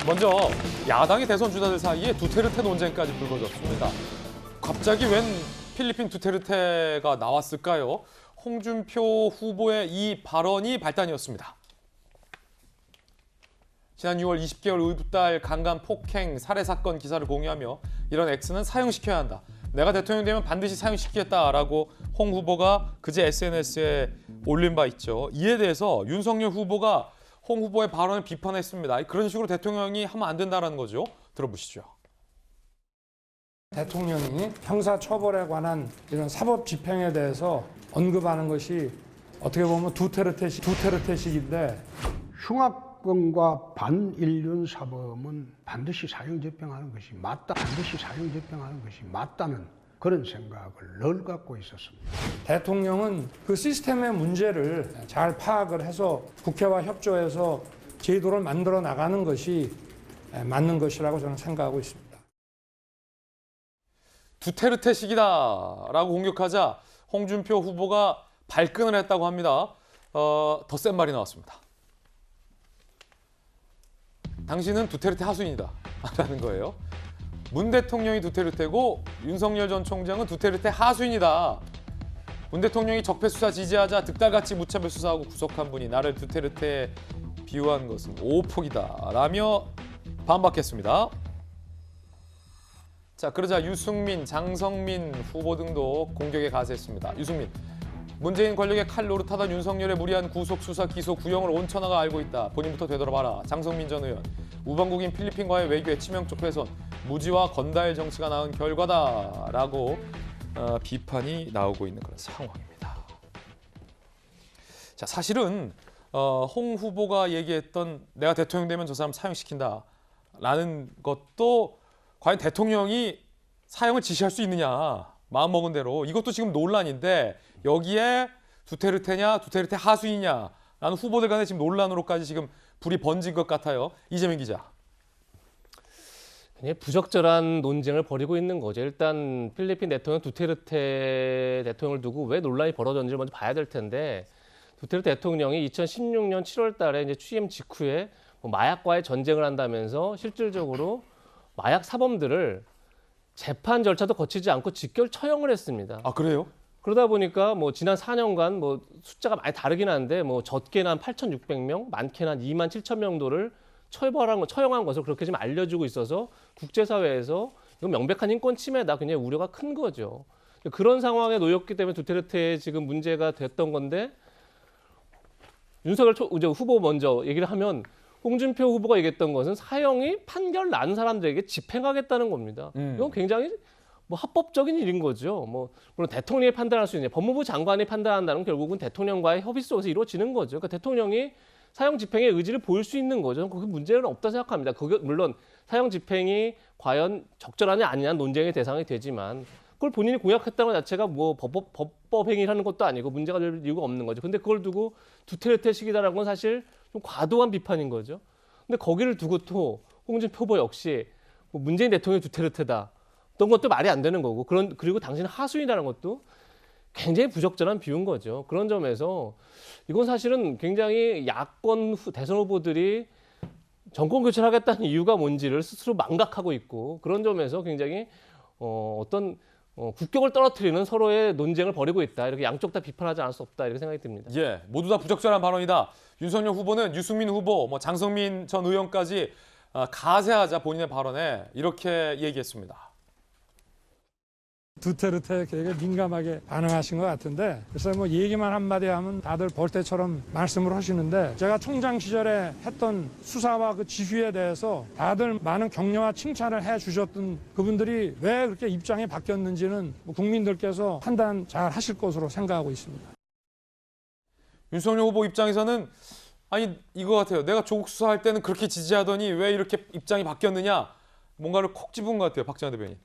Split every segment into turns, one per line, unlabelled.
먼저 야당의 대선 주자들 사이에 두테르테 논쟁까지 불거졌습니다. 갑자기 웬 필리핀 두테르테가 나왔을까요? 홍준표 후보의 이 발언이 발단이었습니다. 지난 6월 20개월 의붓딸 강간 폭행 살해 사건 기사를 공유하며 이런 X는 사형시켜야 한다. 내가 대통령 되면 반드시 사형시키겠다라고 홍 후보가 그제 SNS에 올린 바 있죠. 이에 대해서 윤석열 후보가 홍 후보의 발언을 비판했습니다. 그런 식으로 대통령이 하면 안 된다는 거죠. 들어보시죠.
대통령이 형사처벌에 관한 이런 사법 집행에 대해서 언급하는 것이 어떻게 보면 두테르테식인데
흉악범과 반인륜 사범은 반드시 사형 집행하는 것이 맞다. 반드시 사형 집행하는 것이 맞다는 그런 생각을 늘 갖고 있었습니다.
대통령은 그 시스템의 문제를 잘 파악을 해서 국회와 협조해서 제도를 만들어 나가는 것이 맞는 것이라고 저는 생각하고 있습니다.
두테르테식이다라고 공격하자 홍준표 후보가 발끈을 했다고 합니다. 더 센 말이 나왔습니다. 당신은 두테르테 하수인이다 라는 거예요. 문 대통령이 두테르테고 윤석열 전 총장은 두테르테 하수인이다. 문 대통령이 적폐 수사 지지하자 득달같이 무차별 수사하고 구속한 분이 나를 두테르테에 비유한 것은 오폭이다 라며 반박했습니다. 자, 그러자 유승민, 장성민 후보 등도 공격에 가세했습니다. 유승민, 문재인 권력의 칼 노릇하던 윤석열의 무리한 구속, 수사, 기소, 구형을 온 천하가 알고 있다. 본인부터 되돌아봐라. 장성민 전 의원, 우방국인 필리핀과의 외교의 치명적 훼손, 무지와 건달 정치가 낳은 결과다라고 비판이 나오고 있는 그런 상황입니다. 자, 사실은 홍 후보가 얘기했던 내가 대통령 되면 저 사람 사형시킨다라는 것도 과연 대통령이 사형을 지시할 수 있느냐, 마음먹은 대로. 이것도 지금 논란인데 여기에 두테르테냐 두테르테 하수이냐 라는 후보들 간에 지금 논란으로까지 지금 불이 번진 것 같아요. 이재명 기자.
굉장히 부적절한 논쟁을 벌이고 있는 거죠. 일단 필리핀 대통령 두테르테 대통령을 두고 왜 논란이 벌어졌는지 먼저 봐야 될 텐데, 두테르테 대통령이 2016년 7월 달에 이제 취임 직후에 마약과의 전쟁을 한다면서 실질적으로 마약 사범들을 재판 절차도 거치지 않고 직결 처형을 했습니다.
아, 그래요?
그러다 보니까 지난 4년간 숫자가 많이 다르긴 한데 적게는 한 8,600명, 많게는 한 27,000명 처형한 것을 그렇게 지금 알려주고 있어서 국제사회에서 이건 명백한 인권 침해다, 굉장히 우려가 큰 거죠. 그런 상황에 놓였기 때문에 두테르테에 지금 문제가 됐던 건데, 윤석열 후보 먼저 얘기를 하면 홍준표 후보가 얘기했던 것은 사형이 판결 난 사람들에게 집행하겠다는 겁니다. 이건 굉장히 합법적인 일인 거죠. 물론 대통령이 판단할 수 있는, 법무부 장관이 판단한다는 건 결국은 대통령과의 협의 속에서 이루어지는 거죠. 그러니까 대통령이 사형 집행의 의지를 보일 수 있는 거죠. 그 문제는 없다 생각합니다. 그게 물론 사형 집행이 과연 적절하냐 아니냐 논쟁의 대상이 되지만, 그걸 본인이 공약했다는 것 자체가 법법 행위를 하는 것도 아니고 문제가 될 이유가 없는 거죠. 근데 그걸 두고 두테르테식이다라는 건 사실 좀 과도한 비판인 거죠. 근데 거기를 두고 또 홍준표 후보 역시 문재인 대통령이 두테르테다 어떤 것도 말이 안 되는 거고, 그리고 당신은 하수인이라는 것도 굉장히 부적절한 비유인 거죠. 그런 점에서 이건 사실은 굉장히 야권 대선 후보들이 정권 교체를 하겠다는 이유가 뭔지를 스스로 망각하고 있고, 그런 점에서 굉장히 국격을 떨어뜨리는 서로의 논쟁을 벌이고 있다. 이렇게 양쪽 다 비판하지 않을 수 없다. 이렇게 생각이 듭니다.
예, 모두 다 부적절한 발언이다. 윤석열 후보는 유승민 후보, 장성민 전 의원까지 가세하자 본인의 발언에 이렇게 얘기했습니다.
두테르테에 되게 민감하게 반응하신 것 같은데, 그래서 얘기만 한마디 하면 다들 벌떼처럼 말씀을 하시는데, 제가 총장 시절에 했던 수사와 그 지휘에 대해서 다들 많은 격려와 칭찬을 해주셨던 그분들이 왜 그렇게 입장이 바뀌었는지는 국민들께서 판단 잘 하실 것으로 생각하고 있습니다.
윤석열 후보 입장에서는 이거 같아요. 내가 조국 수사할 때는 그렇게 지지하더니 왜 이렇게 입장이 바뀌었느냐, 뭔가를 콕 집은 것 같아요. 박지원 대변인.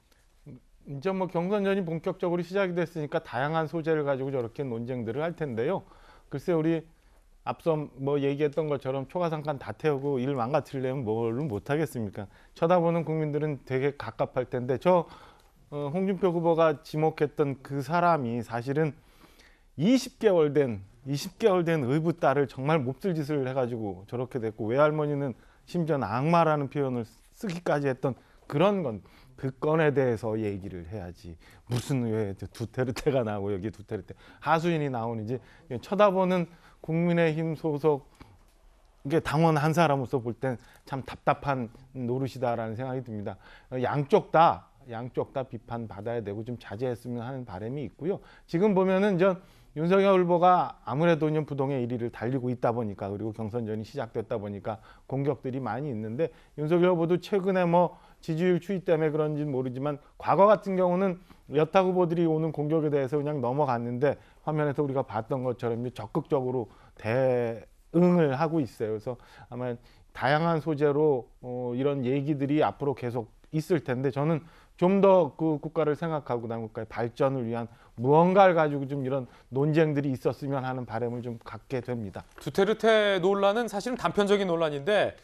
이제 경선전이 본격적으로 시작이 됐으니까 다양한 소재를 가지고 저렇게 논쟁들을 할 텐데요. 글쎄, 우리 앞서 얘기했던 것처럼 초가상간 다 태우고 일 망가뜨리려면 뭘 못하겠습니까? 쳐다보는 국민들은 되게 갑갑할 텐데, 홍준표 후보가 지목했던 그 사람이 사실은 20개월 된 의붓딸을 정말 몹쓸 짓을 해가지고 저렇게 됐고, 외할머니는 심지어는 악마라는 표현을 쓰기까지 했던 그런 건 그 건에 대해서 얘기를 해야지. 무슨 왜 두테르테가 나오고 여기 두테르테 하수인이 나오는지 쳐다보는 국민의힘 소속 이게 당원 한 사람으로서 볼 땐 참 답답한 노릇이다라는 생각이 듭니다. 양쪽 다 비판 받아야 되고 좀 자제했으면 하는 바람이 있고요. 지금 보면은 윤석열 후보가 아무래도 부동의 1위를 달리고 있다 보니까 그리고 경선전이 시작됐다 보니까 공격들이 많이 있는데 윤석열 후보도 최근에 뭐 지지율 추이 때문에 그런지는 모르지만 과거 같은 경우는 여타 후보들이 오는 공격에 대해서 그냥 넘어갔는데 화면에서 우리가 봤던 것처럼 적극적으로 대응을 하고 있어요. 그래서 아마 다양한 소재로 이런 얘기들이 앞으로 계속 있을 텐데 저는 좀 더 그 국가를 생각하고 난 국가의 발전을 위한 무언가를 가지고 좀 이런 논쟁들이 있었으면 하는 바람을 좀 갖게 됩니다.
두테르테 논란은 사실은 단편적인 논란인데